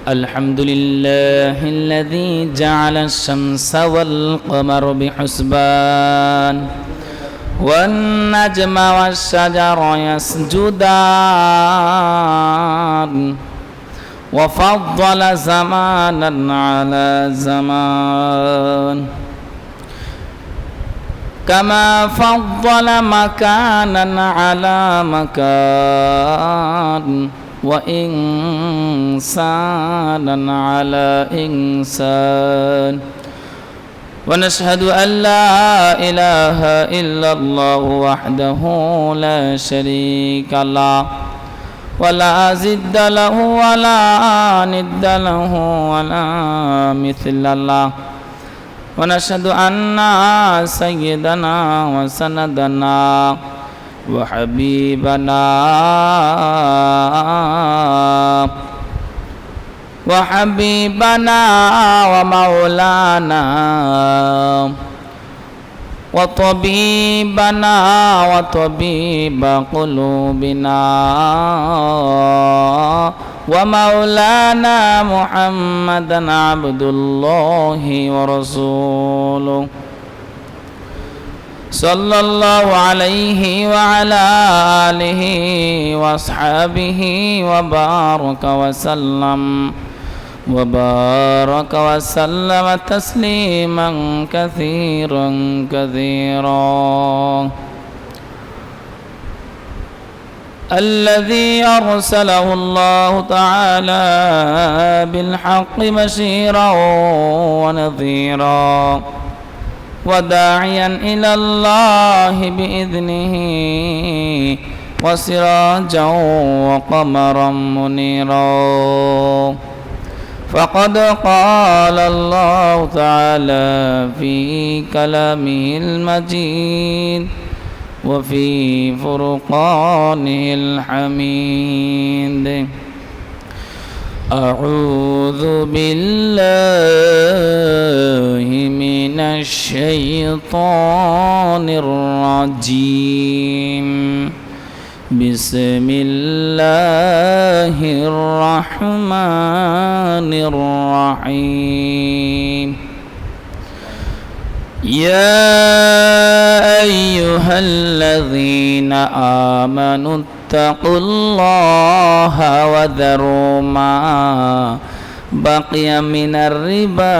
الحمد لله الذي جعل الشمس والقمر بحسبان والنجم والشجر يسجدان وفضل زمانا على زمان كما فضل مكانا على مكان وإنسانا على إنسان ونشهد أن لا إله إلا الله وحده لا شريك له ولا زد له ولا ند له ولا مثل له ونشهد أن سيدنا وسندنا وحبيبنا ومولانا وطبيبنا وطبيب قلوبنا ومولانا محمدا عبد الله ورسوله صلى الله عليه وعلى آله وأصحابه وبارك وسلم تسليما كثيرا الذي أرسله الله تعالى بالحق بشيرا ونذيرا وداعيا إلى الله بإذنه وسراجا وقمرا منيرا فقد قال الله تعالى في كلامه المجيد وفي فرقانه الحميد أعوذ بالله من الشيطان الرجيم بسم الله الرحمن الرحيم يا أيها الذين آمنوا اتقوا الله وذروا ما بقي من الربا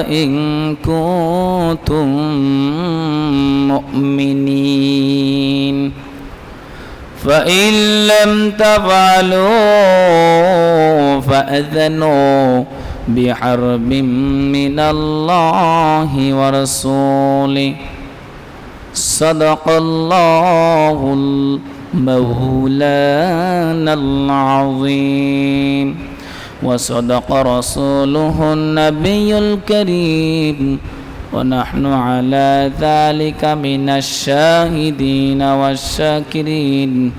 إن كنتم مؤمنين فإن لم تفعلوا فأذنوا بحرب من الله ورسوله صدق الله مولانا العظيم وصدق رسوله النبي الكريم ونحن على ذلك من الشاهدين والشاكرين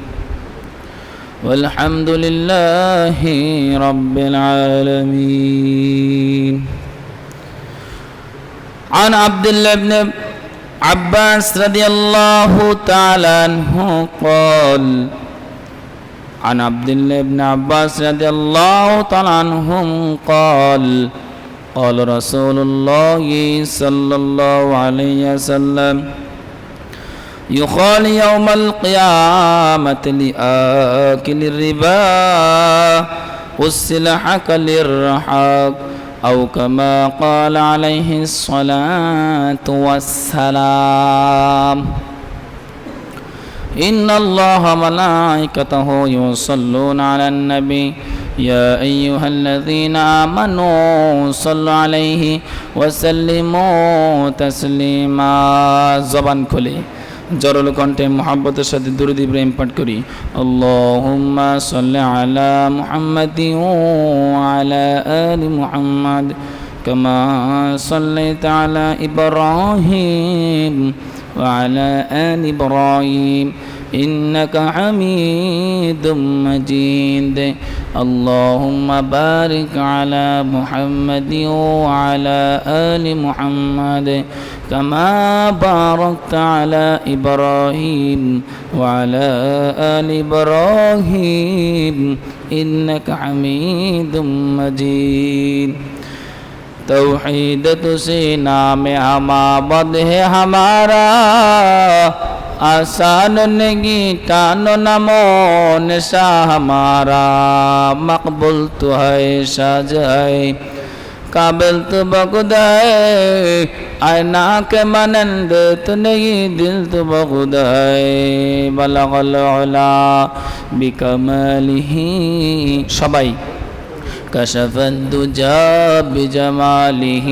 والحمد لله رب العالمين عن عبد الله بن عباس رضي الله تعالى عنه قال عن عبد الله بن عباس رضي الله تعالى عنهم قال قال رسول الله صلى الله عليه وسلم يقال يوم القيامة لآكل الربا والسلحك للرحاق أو كما قال عليه الصلاة والسلام إن الله ملائكته يصلون على النبي يا أيها الذين آمنوا صلوا عليه وسلموا تسليما زبان খুলে জোরালো কণ্ঠে মুহাব্বতের সাথে দুরূদ ইব্রাহিম পাঠ করি আল্লাহুম্মা সাল্লি আলা মুহাম্মাদিন ওয়া আলা আলি মুহাম্মাদ কামা সাল্লাইতা আলা ইব্রাহিম ওয়া আলা আলি ইব্রাহিম إنك حميد مجيد اللهم بارك على محمد وعلى آل محمد كما باركت على إبراهيم وعلى آل إبراهيم إنك حميد مجيد तौहीद तुझसे नाम हमाबद है हमारा आसान नगी टानो नमो निशा हमारा मकबूल तो है साज है काबिल तो बखुद है आईना के मनंद तो नहीं दिल तो बखुद है बलगल उला बिकमालिही सबाई कशफ दुजा बिजमालिह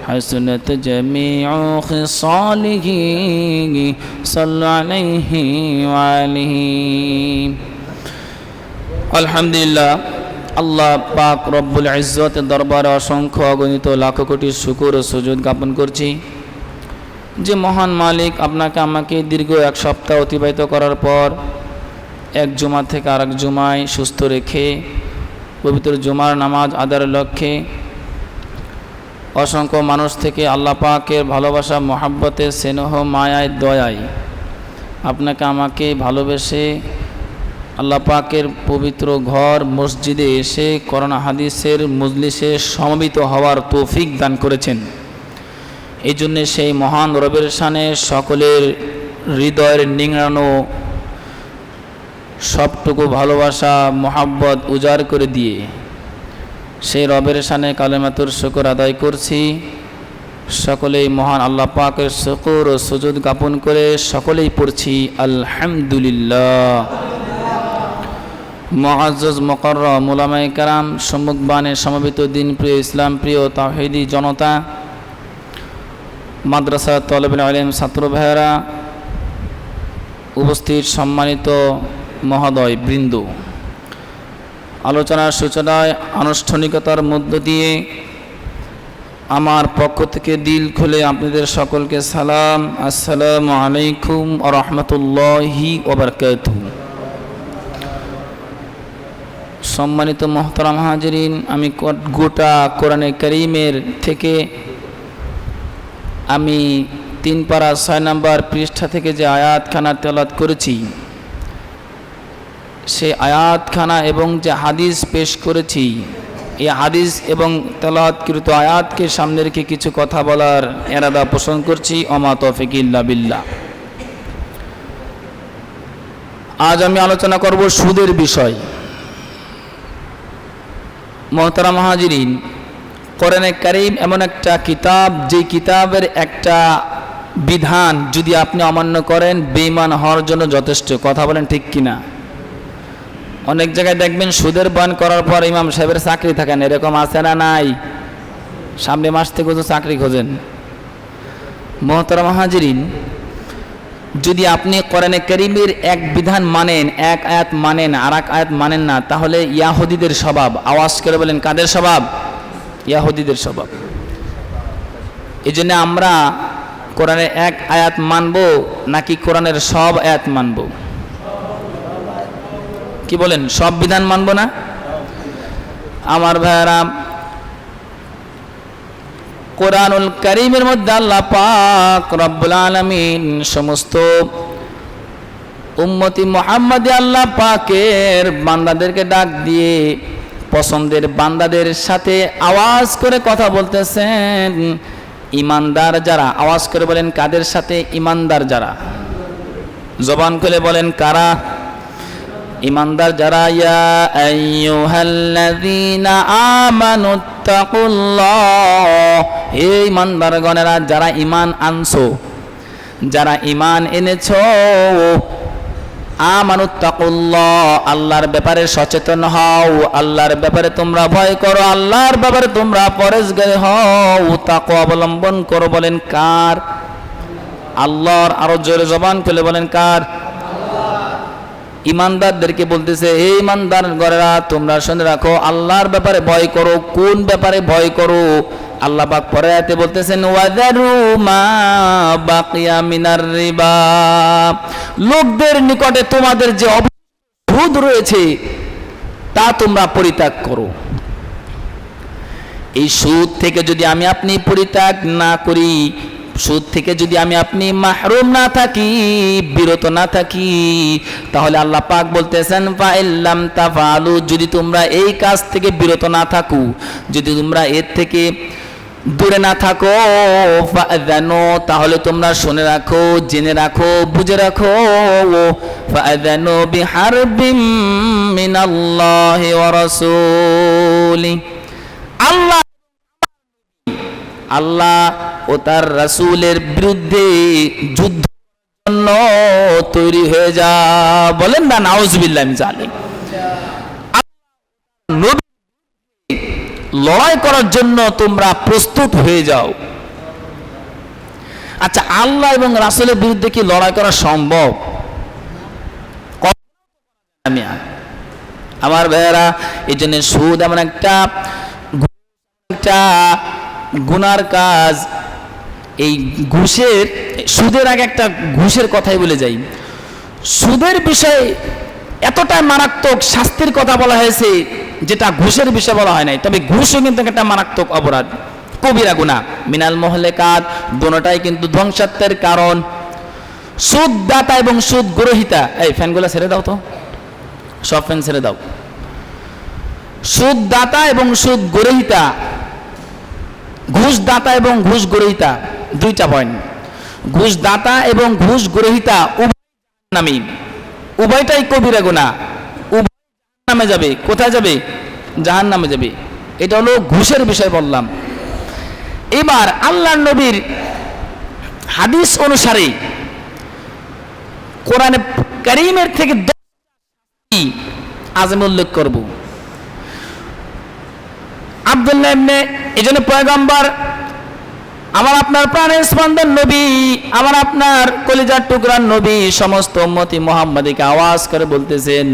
हसनत जमीउ खिसालिह सल्लल्लाहु अलैहि वालिहि अल्हम्दुलिल्लाह আল্লাহ পাক রব্বুল ইজ্জতের দরবারে অসংখ্য অগণিত লাখ কোটি শুকর ও সুজুদ জ্ঞাপন করছি যে মহান মালিক আপনাকে আমাকে দীর্ঘ এক সপ্তাহ অতিবাহিত করার পর এক জুমা থেকে আরেক জুমায় সুস্থ রেখে পবিত্র জুমার নামাজ আদায়ের লক্ষ্যে অসংখ্য মানুষ থেকে আল্লাহ পাকের ভালোবাসা মহাব্বতে স্নেহ মায়ায় দয়ায় আপনাকে আমাকে ভালোবেসে আল্লাহ পাকের পবিত্র ঘর মসজিদে এসে কোরআন হাদিসের মজলিসে সমবেত হওয়ার তৌফিক দান করেছেন। এই জন্যে সেই মহান রবের শানে সকলের হৃদয়ের নিংড়ানো সবটুকু ভালোবাসা মোহাব্বত উজাড় করে দিয়ে সেই রবের শানে কালেমাতুর শুকর আদায় করছি। সকলেই মহান আল্লাহ পাকের শুকর ও সুজুদ জ্ঞাপন করে সকলেই পড়ছি আলহামদুলিল্লাহ। মুআজ্জাজ মুকাররম উলামায়ে কেরাম, সম্মুখবাণে সমবেত দিন প্রিয় ইসলাম প্রিয় তাওহীদি জনতা, মাদ্রাসা তলবে ইলম ছাত্র ভাইয়েরা, উপস্থিত সম্মানিত মহোদয় বৃন্দ, আলোচনার সূচনায় আনুষ্ঠানিকতার মধ্য দিয়ে আমার পক্ষ থেকে দিল খুলে আপনাদের সকলকে সালাম, আসসালামু আলাইকুম ওয়া রাহমাতুল্লাহি ওয়া বারাকাতুহু। সম্মানিত মোহতারাম হাজিরিন, আমি গোটা কোরআনে কারীমের থেকে আমি 3 পারা 6 নম্বর পৃষ্ঠা থেকে যে আয়াতখানা তেলাওয়াত করেছি, সে আয়াতখানা এবং যে হাদিস পেশ করেছি, এই হাদিস এবং তেলাওয়াতকৃত আয়াতকে সামনে রেখে কিছু কথা বলার ইরাদা পোষণ করছি। ওমা তৌফিক ইল্লা বিল্লাহ। আজ আমি আলোচনা করব সুদের বিষয়। মোহতারাম হাজিরিন, কোরআনে কারীম এমন একটা কিতাব, যে কিতাবের একটা বিধান যদি আপনি অমান্য করেন বেঈমান হওয়ার জন্য যথেষ্ট। কথা বলেন ঠিক কিনা? অনেক জায়গায় দেখবেন সুদের বয়ান করার পর ইমাম সাহেবের চাকরি থাকে না, এরকম আছে না নাই? সামনে মাস থেকে তো চাকরি খোঁজেন। মোহতারাম হাজিরিন, যদি আপনি কোরআনে কারীমের এক বিধান মানেন, এক আয়াত মানেন, আর এক আয়াত মানেন না, তাহলে ইয়াহুদীদের স্বভাব। আওয়াজ করে বলেন, কাদের স্বভাব? ইয়াহুদীদের স্বভাব। এই জন্য আমরা কোরআনের এক আয়াত মানব নাকি কোরআনের সব আয়াত মানব? কি বলেন? সব বিধান মানব না? আমার ভাইয়েরা, কোরআনুল কারীমের মধ্যে আল্লাহ পাক রব্বুল আলামিন সমস্ত উম্মতি মুহাম্মাদি আল্লাহ পাকের বান্দাদেরকে ডাক দিয়ে পছন্দের বান্দাদের সাথে আওয়াজ করে কথা বলতেছেন। ইমানদার যারা, আওয়াজ করে বলেন কাদের সাথে? ইমানদার যারা। জবান খুলে বলেন কারা? ইমানদার যারা। ইয়া আইয়ুহাল্লাযীনা আমানুত্তাকুল্লাহ, এই ইমানদারগণেরা যারা ঈমান আনছো, যারা ঈমান এনেছো, আমানুত্তাকুল্লাহ, আল্লাহর ব্যাপারে সচেতন হও, আল্লাহর ব্যাপারে তোমরা ভয় করো, আল্লাহর ব্যাপারে তোমরা পরেজগারী হও, তাকওয়া অবলম্বন করো। বলেন কার? আল্লাহর। আরো জোরে জবান খুলে বলেন কার? ইমানদারদেরকে বলতেছে, হে ইমানদার গণেরা, তোমরা শুনে রাখো, আল্লাহর ব্যাপারে ভয় করো। কোন ব্যাপারে ভয় করো? আল্লাহ পাক পরের আয়াতে বলতেছেন ওয়াযারু মা বাকিয়া মিনার রিবা, লোকদের নিকটে তোমাদের যে সুদ রয়েছে তা তোমরা পরিত্যাগ করো। এই সুদ থেকে যদি আমি আপনি পরিত্যাগ না করি, সুদ থেকে যদি আমি আপনি মাহরুম না থাকি, বিরত না থাকি, তাহলে আল্লাহ পাক বলতেছেন ফাইল্লাম তাফআলু, যদি তোমরা এই কাজ থেকে বিরত না থাকো, যদি তোমরা এর থেকে দূরে না থাকো, ফাআযানু, তাহলে তোমরা শুনে রাখো, জেনে রাখো, বুঝে রাখো, ফাআযানু বিহারবিম মিনাল্লাহি ওয়া রাসূলি, আল্লাহ ও তার রাসূলের বিরুদ্ধে যুদ্ধ জন্য তৈরি হয়ে যা। বলেন না নাউজুবিল্লাহ মিন জালিক। লড়াই করার জন্য তোমরা প্রস্তুত হয়ে যাও। আচ্ছা, আল্লাহ এবং রাসূলের বিরুদ্ধে কি লড়াই করা সম্ভব? আমার ভাইয়েরা, এই জন্য সুদ এমন একটা গুনার কাজ। এই সুদের আগে একটা ঘুষের কথাই বলে যাই। সুদের বিষয়ে এতটাই মারাত্মক শাস্তির কথা বলা হয়েছে যেটা ঘুষের বিষয়ে বলা হয় নাই। তবে ঘুষও কিন্তু একটা মারাত্মক অপরাধ, কবিরা গুনাহ, মিনাল মুহলিকাত, দুটোটাই কিন্তু ধ্বংসাত্মের কারণ। সুদ দাতা এবং সুদ গ্রহীতা, এই ফ্যানগুলো ছেড়ে দাও তো, সব ফ্যান ছেড়ে দাও। সুদ দাতা এবং সুদ গ্রহীতা, ঘুষ দাতা এবং ঘুষ গ্রহীতা, দুইটা পয়েন্ট। ঘুষ দাতা এবং ঘুষ গ্রহীতা উভয়, উভয়টাই কবিরা গুনাহ, উভয় জাহান্নামে যাবে। কোথায় যাবে? জাহান্নামে যাবে। এটা হলো ঘুষের বিষয় বললাম। এবার আল্লাহর নবীর হাদিস অনুসারে কোরআনে কারীমের থেকে আজ আমি উল্লেখ করব। আব্দুল্লাহ ইবনে, এজন্য পয়গম্বর, আমার আপনার প্রাণের স্পন্দন নবী, আমার আপনার কলিজার টুকরার নবী, সমস্ত উম্মতি মুহাম্মাদীকে আওয়াজ করে বলতেছেন,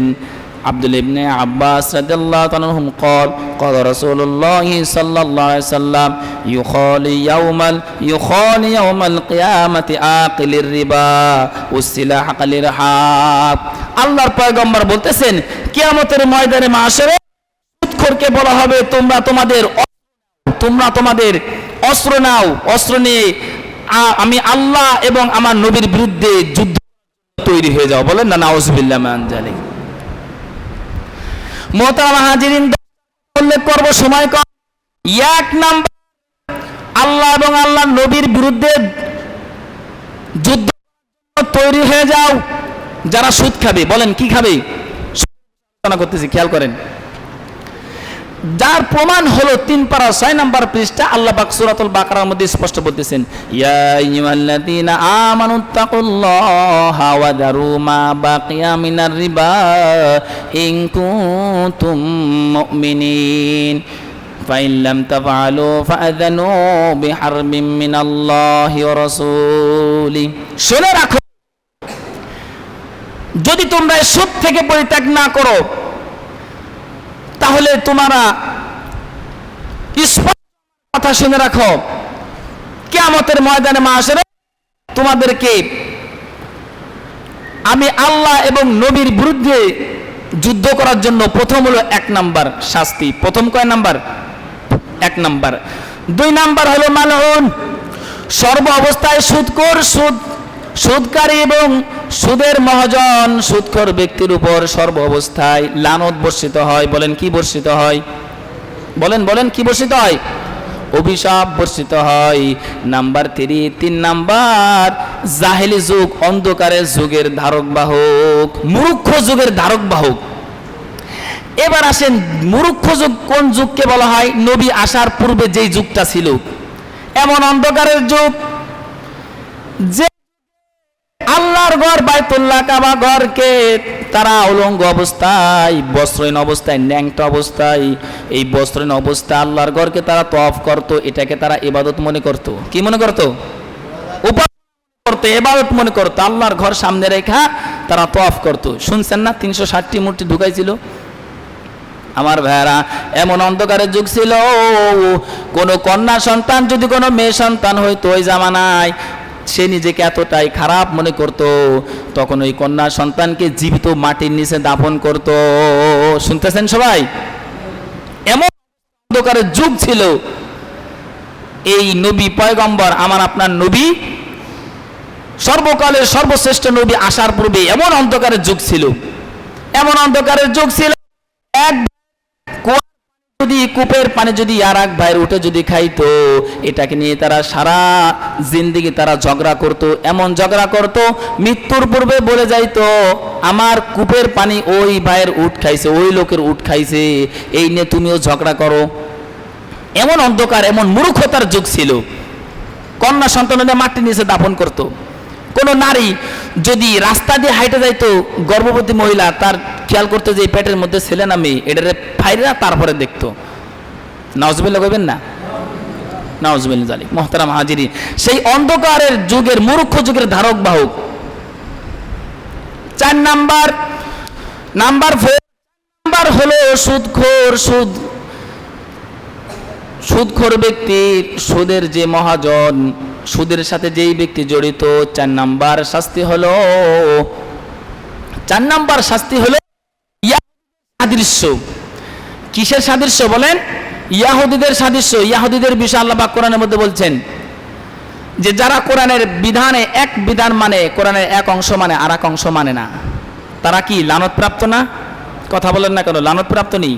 আব্দুল্লাহ ইবনে আব্বাস রাদিয়াল্লাহু তাআলা আনহুম قال قال رسول الله صلى الله عليه وسلم يخالي يوم القيامة آكل الربا والسلاح الإرهاب। আল্লাহর পয়গম্বর বলতেছেন কিয়ামতের ময়দানে মাশরে সুদখোরকে বলা হবে তোমরা তোমাদের অস্ত্র নাও, অস্ত্র নিয়ে আমি আল্লাহ এবং আমার নবীর বিরুদ্ধে যুদ্ধ তৈরি হয়ে যাও। বলেন না নাউজুবিল্লাহ মিন যালিক। মোহতারাম হাজিরিন, উল্লেখ করব, সময় কম। এক নাম্বার, আল্লাহ এবং আল্লাহ নবীর বিরুদ্ধে যুদ্ধ তৈরি হয়ে যাও যারা সুদ খাবে। বলেন কি খাবে? করতেছি, খেয়াল করেন। যার প্রমাণ হলো 3 পারা 6 নাম্বার পৃষ্ঠা, আল্লাহ পাক সূরাতুল বাকারার মধ্যে স্পষ্ট বলতেছেন, ইয়া আইয়ুহাল্লাযীনা আমানুত্তাকুল্লাহা ওয়া দারু মা বাকিয়া মিনার রিবা ইন কুনতুম মুমিনিন ফাইন লাম তাফআলু ফাআযানু বিহারবিম মিনাল্লাহি ওয়া রাসূলি। শুনে রাখো, যদি তোমরা সুদ থেকে পরিত্যাগ না করো তাহলে তোমরা কথা শুনে রাখো, কিয়ামতের ময়দানে মাশরে তোমাদেরকে আমি আল্লাহ এবং নবীর বিরুদ্ধে যুদ্ধ করার জন্য প্রথম হলো 1 নাম্বার শাস্তি। প্রথম কয় নাম্বার? 1 নাম্বার। 2 নাম্বার হলো মালউন, সর্ব অবস্থায় সুদখোর, সুদকারী এবং সুদের মহাজন, সুদখোর ব্যক্তির উপর সর্ব অবস্থায় লানত বর্ষিত হয়। বলেন কি বর্ষিত হয়? বলেন কি বর্ষিত হয়? অভিশাপ বর্ষিত হয়। নাম্বার 3 নাম্বার, জাহেলি যুগ, অন্ধকারের যুগের ধারক বাহক, মূর্খ যুগের ধারক বাহক। এবার আসেন, মূর্খ যুগ কোন যুগকে বলা হয়? নবী আসার পূর্বে যেই যুগটা ছিল, এমন অন্ধকারের যুগ যে আল্লাহর ঘর বাইতুল্লাহ কাবা ঘরকে তারা উলঙ্গ অবস্থায়, বস্ত্রহীন অবস্থায়, ন্যাংটা অবস্থায়, এই বস্ত্রহীন অবস্থায় আল্লাহর ঘরকে তারা তওয়াফ করত। এটাকে তারা ইবাদত মনে করত। কি মনে করত? উপাসনা করত, ইবাদত মনে করত। আল্লাহর ঘর সামনে রেখা তারা তওয়াফ করত। শুনছেন না 360টি মূর্তি ঢুকাইছিল? আমার ভাইয়ারা, এমন অন্ধকারের যুগ ছিল, কোনো কন্যা সন্তান যদি কোনো মেয়ে সন্তান হইতো ওই জামানায়, সে নিজেকে এতটাই খারাপ মনে করত, তখন ওই কন্যা সন্তানকে জীবিত মাটির নিচে দাফন করত। শুনতেছেন সবাই? এমন অন্ধকারের যুগ ছিল। এই নবী পয়গম্বর, আমার আপনার নবী, সর্বকালের সর্বশ্রেষ্ঠ নবী আসার পূর্বে এমন অন্ধকারের যুগ ছিল, এমন অন্ধকারের যুগ ছিল। এক যদি কূপের পানি যদি আর এক ভাইয়ের উঠে যদি খাইতো, এটাকে নিয়ে তারা সারা জিন্দেগি তারা ঝগড়া করত, এমন ঝগড়া করত, মৃত্যুর পূর্বে বলে যাইতো আমার কূপের পানি ওই ভাইয়ের উঠ খাইছে, ওই লোকের উঠ খাইছে, এই নিয়ে তুমিও ঝগড়া করো। এমন অন্ধকার, এমন মূর্খতার যুগ ছিল। কন্যা সন্তানদের মাটির নিচে দাফন করত। কোন নারী যদি রাস্তা দিয়ে হাইটে যাইতো, গর্ভবতী মহিলা তার খেয়াল করতে যে পেটের মধ্যে ছেলে না মেয়ে, এটারে ফাইরা তারপরে দেখতো। নাউজুবিল্লাহ কইবেন না? নাউজুবিল্লাহ জালিক। মুহতারাম হাজিরিন, সেই অন্ধকারের যুগের মূর্খ যুগের ধারক বাহক। 4 নাম্বার হলো সুদখোর। সুদখোর ব্যক্তির, সুদের যে মহাজন, সুদের সাথে যেই ব্যক্তি জড়িত, 4 নাম্বার শাস্তি হলো সাদৃশ্য। কিসের সাদৃশ্য বলেন? ইয়াহুদীদের সাদৃশ্য। ইয়াহুদীদের বিষয়ে আল্লাহ পাক কোরআনের মধ্যে বলছেন যে যারা কোরআনের বিধানে এক বিধান মানে, কোরআনের এক অংশ মানে আর এক অংশ মানে না, তারা কি লানতপ্রাপ্ত না? কথা বলেন না কেন? লানতপ্রাপ্ত নেই?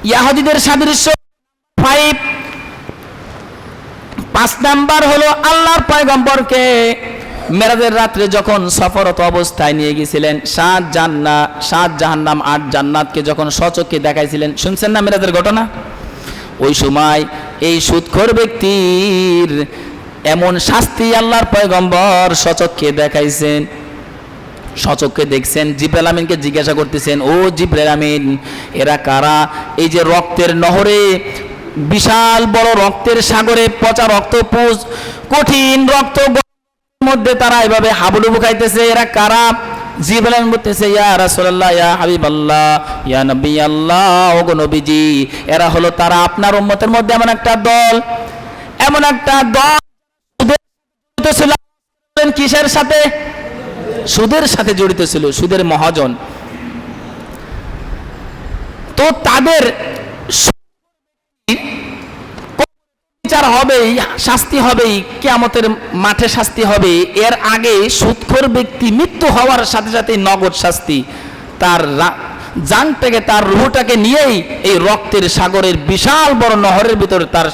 ইয়াহুদীদের সাদৃশ্য 5 নাম্বার হলো আল্লাহর পয়গম্বরকে মেরাজের রাত্রে যখন সফরত অবস্থায় নিয়ে গিয়েছিলেন, 7 জাহান্নাম 8 জান্নাতকে যখন সচক্ষে দেখাইছিলেন। শুনছেন না মেরাজের ঘটনা? ওই সময় এই সুদখোর ব্যক্তির এমন শাস্তি আল্লাহর পয়গম্বর সচক্ষে দেখাইছেন, সচক্ষে দেখছেন। জিবরাইল আমিনকে জিজ্ঞাসা করতেছেন, ও জিবরাইল আমিন, এরা কারা? এই যে রক্তের নহরে, বিশাল বড় রক্তের সাগরে, পচা রক্তপুঞ্জ, কঠিন রক্ত মধ্যে তারা এভাবে হাবুডুবু খাইতেছে, এরা কারা? জিবরাইল বলতেছে, ইয়া রাসূলুল্লাহ, ইয়া হাবিবাল্লাহ, ইয়া নবী আল্লাহ, ওগো নবীজি, এরা হলো তারা আপনার উম্মতের মধ্যে এমন একটা দল ছিল। কিসের সাথে? সুদের সাথে জড়িত ছিল, সুদের মহাজন। তো তাদের বিচার হবেই, শাস্তি হবেই, কিয়ামতের মাঠে শাস্তি হবে। এর আগে সুদখোর ব্যক্তি মৃত্যু হওয়ার সাথে সাথে নগদ শাস্তি, তার জানটাকে, তার রুহটাকে নিয়েই এই রক্তের সাগরের বিশাল বড় নহরের ভিতরে তার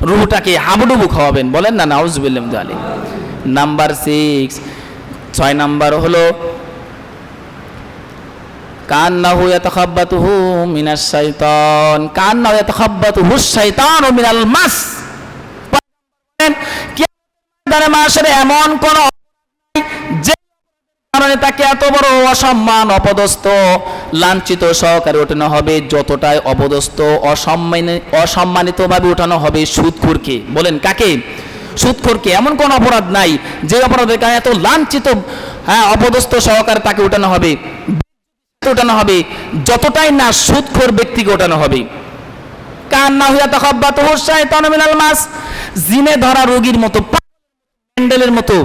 রুহটাকে হাবুডুবু খাওয়াবেন। বলেন না নাউজুবিল্লাহ জালিক। নাম্বার 6 নাম্বার হলো কান্নাহু ইয়াতাখাব্বাতুহু মিনাশ শাইতান, কান্নাহু ইয়াতাখাব্বাতুহু শাইতানু মিনাল মাস। কিয়ামতের মাসরে এমন কোন যে কারণে তাকে এত বড় অসম্মান, অপদস্থ, লাঞ্ছিত সহকারে ওঠানো হবে, যতটাই অপদস্থ, অসম্মানিত ভাবে ওঠানো হবে সুদখোরকে। বলেন কাকে? সুদখোরকে। এমন কোন অপরাধ নাই যে অপরাধের কারণে এত লাঞ্ছিত, অপদস্থ সহকারে তাকে ওঠানো হবে, যতটাই না সুদখোর ব্যক্তিকে ওঠানো হবে। কান্নাহু ইয়াতাখাব্বাতুহু শাইতানু মিনাল মাস, জিনে ধরা রোগীর মতো, প্যান্ডেলের মতো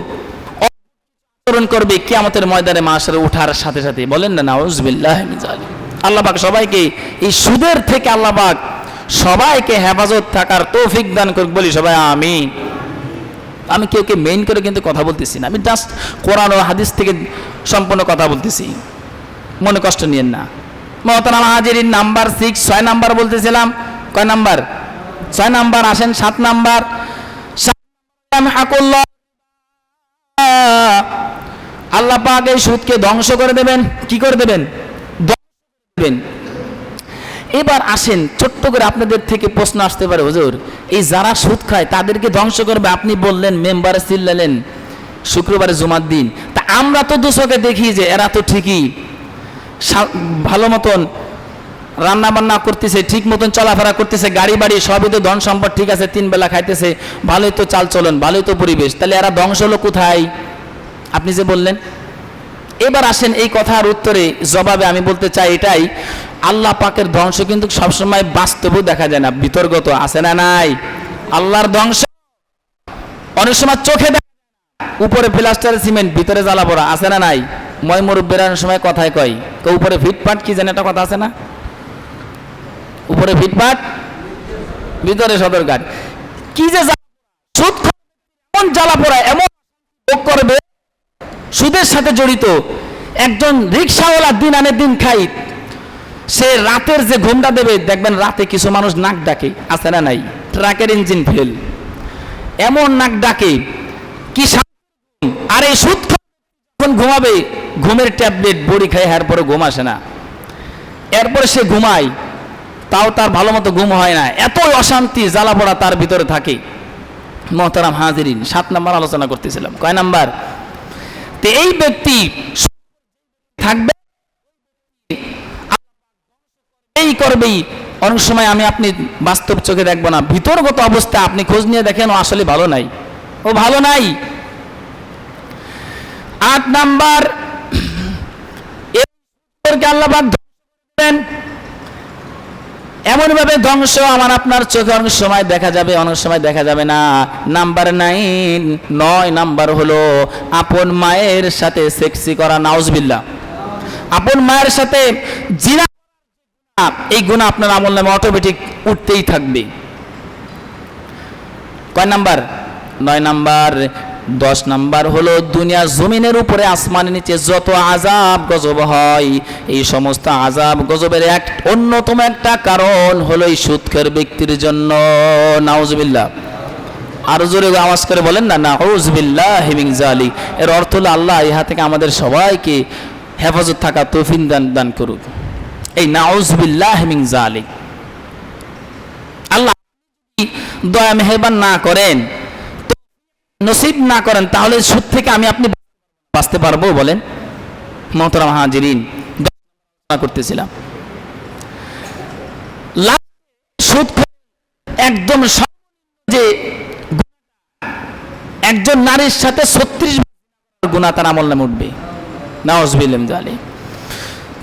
আচরণ করবে কিয়ামতের ময়দানে মাশারে ওঠার সাথে সাথে। বলেন না নাউজুবিল্লাহ মিন যালিক। আল্লাহ পাক সবাইকে এই সুদের থেকে আল্লাহ পাক সবাইকে হেফাজত থাকার তৌফিক দান করুক, বলি সবাই আমিন। আমি কেউকে মেইন করে কিন্তু কথা বলতেছি না, আমি জাস্ট কোরআন ও হাদিস থেকে সম্পূর্ণ কথা বলতেছি, মনে কষ্ট নিয়েন না। মুহতারাম হাজিরিন, নাম্বার 6 নাম্বার বলতেছিলাম। কয় নাম্বার? 6 নাম্বার। আসেন 7 নাম্বার। আল্লাহ পাক এই সুদকে ধ্বংস করে দেবেন। কি করে দেবেন? এবার আসেন, ছোট্ট করে আপনাদের থেকে প্রশ্ন আসতে পারে, হুজুর এই যারা সুদ খায় তাদেরকে ধ্বংস করবে, আপনি বললেন, মেম্বারে চিল্লালেন শুক্রবারে জুমার দিন, তা আমরা তো দুচোখে দেখি যে এরা তো ঠিকই ভালো মতন রান্না বান্না করতেছে, ঠিক মতন চলাফেরা করতেছে, গাড়ি বাড়ি সবই তো ধন সম্পদ ঠিক আছে, 3 বেলা খাইতেছে, ভালোই তো চাল চলন, ভালোই তো পরিবেশ, তাহলে এরা ধ্বংস হলো কোথায়? আপনি যে বললেন। এবার আসেন এই কথার উত্তরে, জবাবে আমি বলতে চাই এটাই, আল্লাহ পাকের ধ্বংস কিন্তু সবসময় বাস্তবেও দেখা যায় না, বিতর্গত আছে না নাই? আল্লাহর ধ্বংস অনেক সময় চোখে দেখা, উপরে প্লাস্টার সিমেন্ট ভিতরে জ্বালা পোড়া আছে না নাই? ময়মুর বেরানোর সময় কথায় কয় উপরে ফিটপাট কি জানে একটা কথা আছে না, উপরে ফিটপাট ভিতরে সদরঘাট। কি যে সুদ এমন জ্বালা পোড়া এমন করবে, সুদের সাথে জড়িত একজন রিক্সাওয়ালা দিন আনে দিন খাই, সে রাতের যে ঘুমটা দেবে দেখবেন রাতে কিছু মানুষ নাক ডাকে আছে না নাই? ট্রাকের ইঞ্জিন ফেল এমন নাক ডাকে কি, আর এই সুদ যখন ঘুমাবে ঘুমের ট্যাবলেট বড়ি খায়, এরপরে ঘুম আসে না, এরপরে সে ঘুমায় তাও তার ভালো মতো ঘুম হয় না, এত অশান্তি জ্বালা পোড়া তার ভিতরে থাকে। মোহতারাম হাজিরিন, 7 নাম্বার আলোচনা করতেছিলাম, কয় নাম্বার? তো এই ব্যক্তি থাকবে এই করবেই, অনেক সময় আমি আপনি বাস্তব চোখে দেখবো না, ভিতরগত অবস্থা আপনি খোঁজ নিয়ে দেখেন ও আসলে ভালো নাই, ও ভালো নাই। 8 নাম্বার, আল্লাহ এমন ভাবে ধ্বংস আমার আপনার চোখে অনেক সময় দেখা যাবে, অনেক সময় দেখা যাবে না। নাম্বার 9 নাম্বার হলো আপন মায়ের সাথে সেক্সি করা, নাউজুবিল্লাহ। আপন মায়ের সাথে জিনা, এই গুনাহ আপনার আমল নামে অটোমেটিক উঠতেই থাকবে। কয় নাম্বার? 9 নাম্বার। 10 নাম্বার হলো দুনিয়া জমিনের উপরে আসমানের নিচে যত আযাব গজব হয়, এই সমস্ত আযাব গজবের এক অন্যতম একটা কারণ হলো এই সুদখোর ব্যক্তির জন্য, নাউজুবিল্লাহ। আর জোরে আওয়াজ করে বলেন না, নাউজুবিল্লাহি মিন যালিক। এর অর্থ হলো আল্লাহ ইহা থেকে আমাদের সবাইকে হেফাজত থাকা তৌফিক দান করুক। এই নাউজুবিল্লাহি মিন যালিক, আল্লাহ দয়া মেহেরবান না করেন, নসিব না করেন, তাহলে সুদ থেকে আমি আপনি বাঁচতে পারবো? বলেন মোহতারাম হাজিরিন, করতেছিলাম সুদ একদম যে একজন নারীর সাথে 36 গুনাহ তার আমল নামে উঠবে, নাউজুবিল্লাহি মিন যালিক।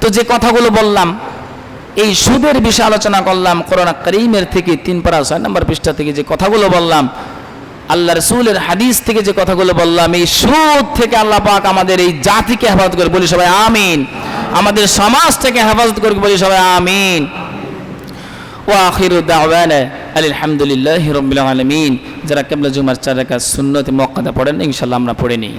তো যে কথাগুলো বললাম, এই সুদের বিষয়ে আলোচনা করলাম, কোরআন কারীমের থেকে 3 পারা 6 নম্বর পৃষ্ঠা থেকে যে কথাগুলো বললাম, আল্লাহ রাসূলের হাদিস থেকে যে কথাগুলো বললাম, এই সুদ থেকে আল্লাহ পাক আমাদের এই জাতিকে হেফাজত করে, বলি সবাই আমিন। আমাদের সমাজ থেকে হেফাজত করে, বলি সবাই আমিন। ওয়া আখিরু দাওয়ানা আলহামদুলিল্লাহি রাব্বিল আলামিন। যারা কিবলা জুমার 4 রাকাত সুন্নতে মুআক্কাদা পড়েন ইনশাআল্লাহ আমরা পড়ে নিই।